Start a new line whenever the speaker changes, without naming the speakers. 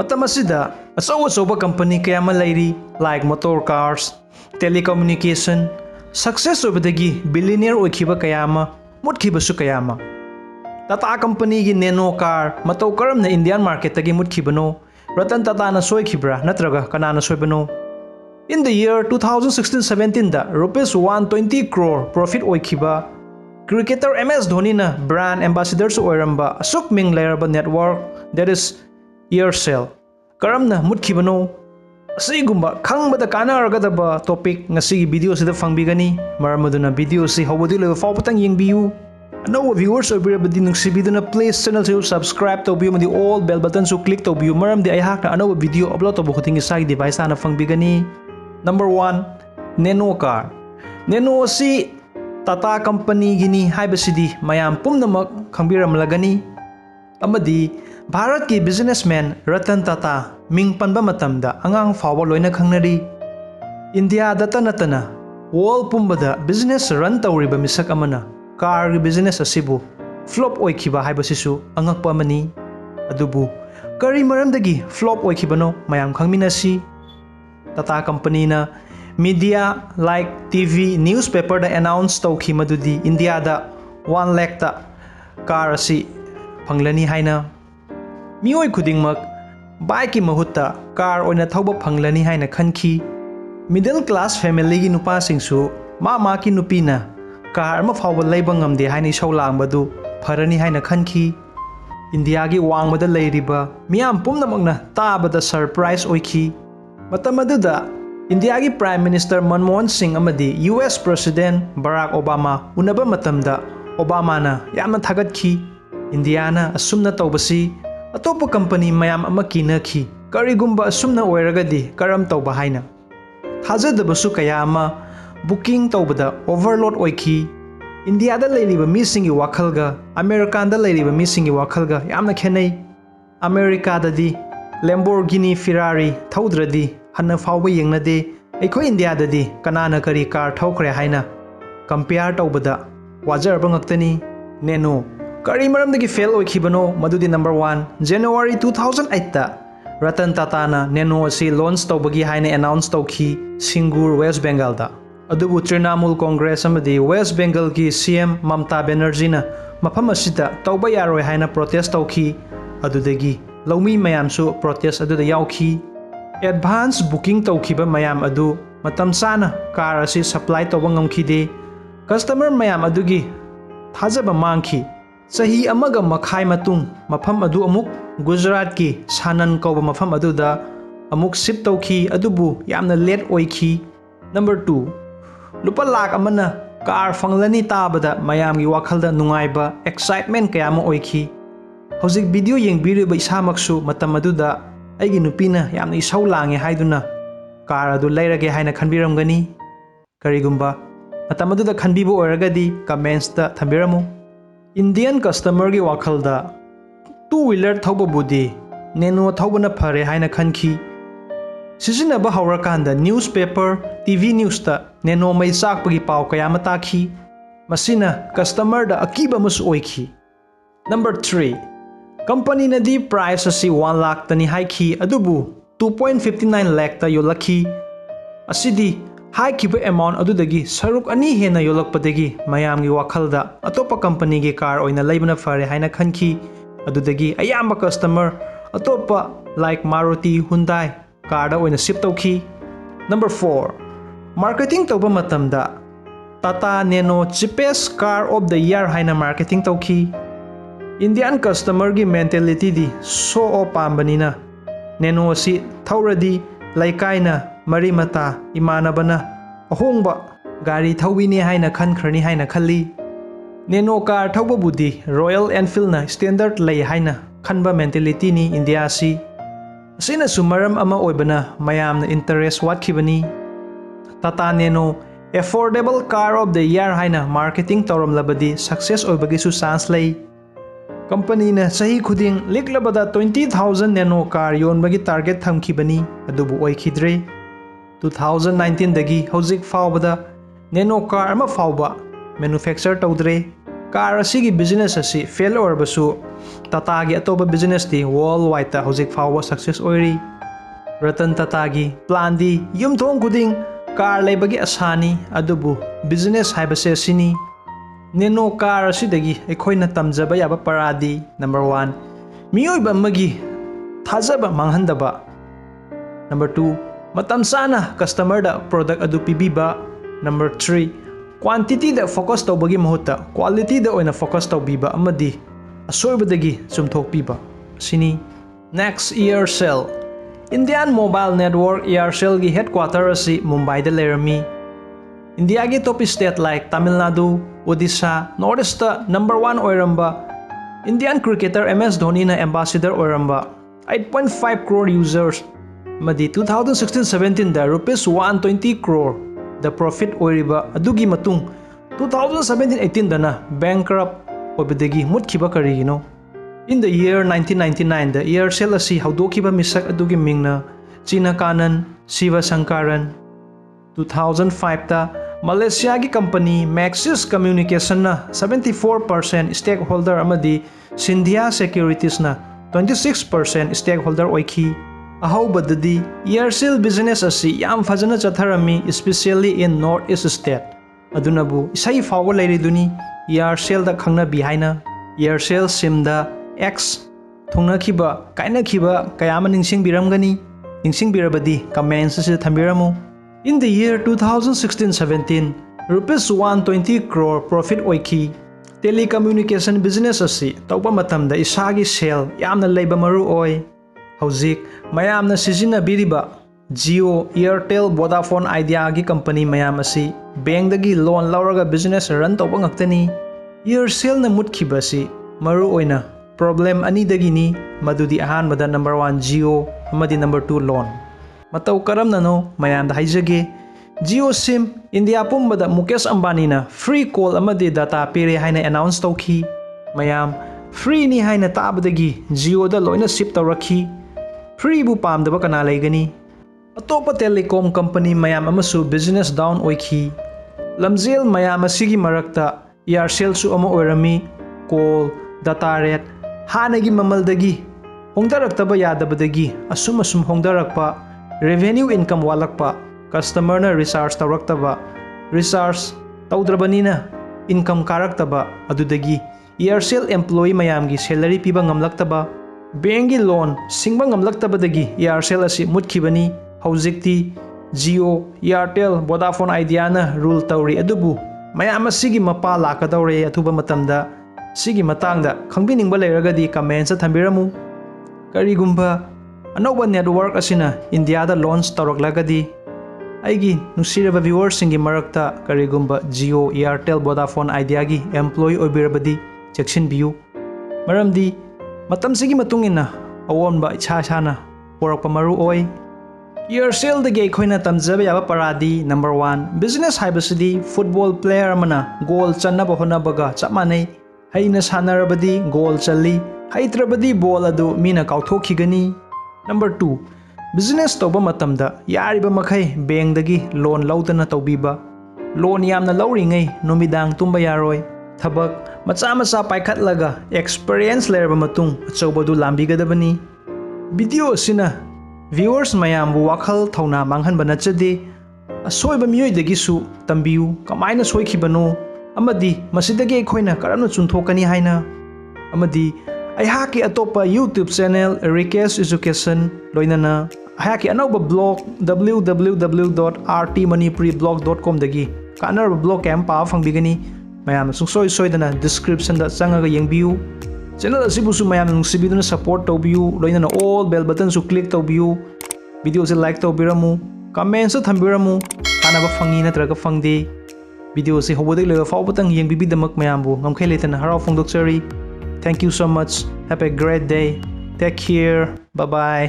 Matam asida achaw-achawba company kaya ama lairi like motor cars, telecommunication, success obadagi billionaire oikhiba kaya ama mutkhibsu kaya ama. Tata Company gi Nano car matau karamna Indian market tagi mutkhibno Ratan Tata na soikhibra natraga kanana soibano. In the year 2016-17 da rupees 120 crore profit oikhiba cricketer MS Dhoni na brand ambassador su oiramba asuk ming lairaba network that is Aircel karamna mutkhibno asigumba khangbada kanaragadaba topic ngasigi video sida fangbigani maramaduna video si hobodi leba fawpatang yengbiyu. No viewers obirabadi nungsibiduna please channel se subscribe to biyu madi all bell button so click to biyu maramdi aihak na another video upload to bukuting isagi device ana fangbigani. Number 1 Nano car. Nano si Tata Company gini haibasidi mayam pumnamak khangbiramlagani amadi Bharat ki businessman Ratan Tata ming panba matamda angang fawa loina khangnari. India data natana world pumbada business run tawriba misak amana car business asibu flop oikhiba haibasisu angakpa amani adubu kari maramdagi flop oikhibano mayam khangminasi. Tata Company na media like TV newspaper da announce tawkhi madudi India da 1 lakh ta car asi phanglani haina mioi khudingmak bike ki mahutta car oina thauba phanglani haina khanki. Middle class family gi nupa singsu ma ki nupina car ma fawba leiba ngamde haini shaulangbadu pharani haina khanki. India gi wangbada leiriba miyam pumnamakna tabada surprise oikhi. Matam aduda India gi Prime Minister Manmohan Singh amadi US President Barack Obama unaba matamda Obama na yamna thagatkhi. India na asumna tawbasi atopa company mayam ama kinakhi karigumba asumna oiragadi karam tawba haina thajadabasu kaya ama booking tawbada overload oikhi. India da leiriba misingi wakhalga America da leiriba misingi wakhalga yamna khenai. America da di Lamborghini Ferrari thaudradi hanna fawba yengnade ekhoi India da di kanana kari car thaukhre haina compare tawbada wajarba ngaktani. Nano kari maramdagi fail oikhibano madudi number 1 January 2008 ta Ratan Tata na Nano asi launch tawbagi haina announce tawkhi Singur West Bengal da adubu Trinamool Congress amadi West Bengal ki CM Mamta Banerjee na mafam asida tawba yaroi haina protest tawkhi adudagi laumi mayamsu protest aduda yaukhi. Advance booking tawkhiba mayam adu matam sana car asi supply tawba ngamkhide customer mayam adugi thajaba mangkhi. Sahi amaga makhai matung mafam adu amuk Gujarat ki Sanan kauba mafam aduda amuk ship tawkhi adubu yamna late oikhi. Number 2 lupa lakh amana car fanglani tabada mayamgi wakhalda nungaiba excitement kayama oikhi. Hojik video yengbiriba isamaksu matam aduda aigi nupina yamna isau lange haiduna car adu leirage haina khanbiramgani. Karigumba matam aduda khanbibu oiragadi comments ta thambiramu. Indian customer gi wakhalda two wheeler thauba budi Nano thaubana phare haina khanki. Sisinaba haurakanda newspaper TV news ta Nano mai chakpagi paw kayama takhi masina customer da akiba mus oikhi. Number 3 company na di price asi 1 lakh tani haikhi adubu 2.59 lakh ta yolakhi. Asidi haikiba amount adudagi saruk ani hena yolakpadagi mayamgi wakhalda atopa company gi car oina leibana fare haina khanki adudagi ayamba customer atopa like Maruti Hyundai car da oina ship tawkhi. Number 4 marketing tawba matamda Tata Nano cheapest car of the year haina marketing tawkhi. Indian customer gi mentality di so o pambanina Nano si thauradi laikaina marimata imanabana ahongba gari thawini haina khankrani haina khalli. Nano car thawba budi Royal Enfield na standard lay haina khanba mentality ni India si asina sumaram ama oibana mayamna interest watkhibani. Tata Nano affordable car of the year haina marketing tawramlabadi success oibagi su chance lay. Company na sahi khuding liklabada 20,000 Nano car yonbagi target thamkhibani adubu oikhidre. 2019 dagi hojik fawbada Nano car ama fawba manufacture tawdre. Car asigi business asi fail orbasu Tata gi atoba business di worldwide ta hojik fawa success oiri Ratan Tata gi plan di yumthong kuding car leibagi asani adubu business haibase sini Nano car asidagi ekhoina tamjaba yaba paradi number 1 miyoiba magi thajaba manghandaba number 2 matam sana customer da product adu pibiba number 3 quantity da focus tawbagi mahuta quality da oina focus tawbiba amadi asoibadagi sumthokpiba sini next Aircel Indian Mobile Network Aircel gi headquarter asi Mumbai da lerami India gi top state like Tamil Nadu Odisha Northeast number 1 oiramba Indian cricketer MS Dhoni na ambassador oiramba 8.5 crore users Madi 2016-17 da rupees 120 crore the profit oiriba adugi matung 2017-18 dana bankrupt obedagi mutkhiba karigino in the year 1999 the Aircel asi haudokiba misak adugi mingna China Kanan Siva Sankaran 2005 ta Malaysia gi company Maxis Communication na 74% stakeholder amadi Sindhya Securities na 26% stakeholder oikhi ahobadadi Aircel business asi yam fajana chatharami especially in northeast state adunabu isai fawa leiriduni Aircel da khangna bihaina Aircel sim da X thongna khiba kaina khiba kayama ningsing biramgani ningsing birabadi comments se thambiramu in the year 2016-17 rupees 120 crore profit oikhi telecommunication business asi tawba matamda isagi sale yamna leiba maru oi Hauzik mayamna sijina biriba Jio Airtel Vodafone Idea gi company mayam asi bank dagi loan lauraga business run tawba ngaktani Aircel na mutkhiba si maru oina problem ani dagi ni madudi ahanbada number 1 Jio amadi number 2 loan matau karamna no mayam da haijage Jio sim India pumbada Mukesh Ambani na free call amadi data pere haina announce tawki mayam free ni haina tabadagi Jio da loina ship tawrakhi free bu pamdaba kana leigani atopa telecom company mayam amasu business down oikhi lamjel mayam asigi marakta Aircel su ama oirami call data rate hanagi mamaldagi hongdaraktaba yadabadagi asum hongdarakpa revenue income walakpa customer na recharge tawraktaba recharge tawdrabanina income karaktaba adudagi Aircel employee mayamgi salary piba ngamlaktaba Bank loan singba ngamlaktabadagi Aircel asi mutkibani haujikti Jio Airtel Vodafone Idea na rule tawri adubu mayam asigi mapa lakadawre athuba matamda sigi matangda khangbiningba leiragadi comments thambiramu karigumba anoba network asina India da launch tawraklagadi aigi nusiraba viewers singi marakta karigumba Jio Airtel Vodafone Idea gi employee oibirabadi checkshin biu maramdi matam sigi matungina awonba icha chana porakpa maru oi Aircel da ge khoina tamjaba yaba paradi number 1 business haibasidi football player mana goal chanaba honabaga chamanai haina sanarabadi goal challi haitrabadi ball adu mina kauthokhigani number 2 business toba matamda yariba makhai bank dagi loan laudana tawbiba loan yamna lauringai numidang tumba yaroi thabak macha paikhatlaga experience lerba matung achobadu lambigadabani video sina viewers mayam bu wakhal thauna manghanba nachade asoiba miyoi dagi su tambiu kamaina soikhibano amadi masidagi khoina karamna chunthokani haina amadi aihaki atopa YouTube channel RIKESH education loinana aihaki anauba blog www.rtmanipuriblog.com dagi kanarba blog camp pa fangbigani mayam sungsoi soidana description da changaga yengbiu channel asibusu mayam nungsibiduna support tawbiu loinana all bell button su click tawbiu video se like tawbiramu comment se thambiramu kanaba fangi natraga fangde video se hobodek lega fawbatang yengbibidamak mayambu ngamkhai letana harau phongdokchari thank you so much have a great day take care bye bye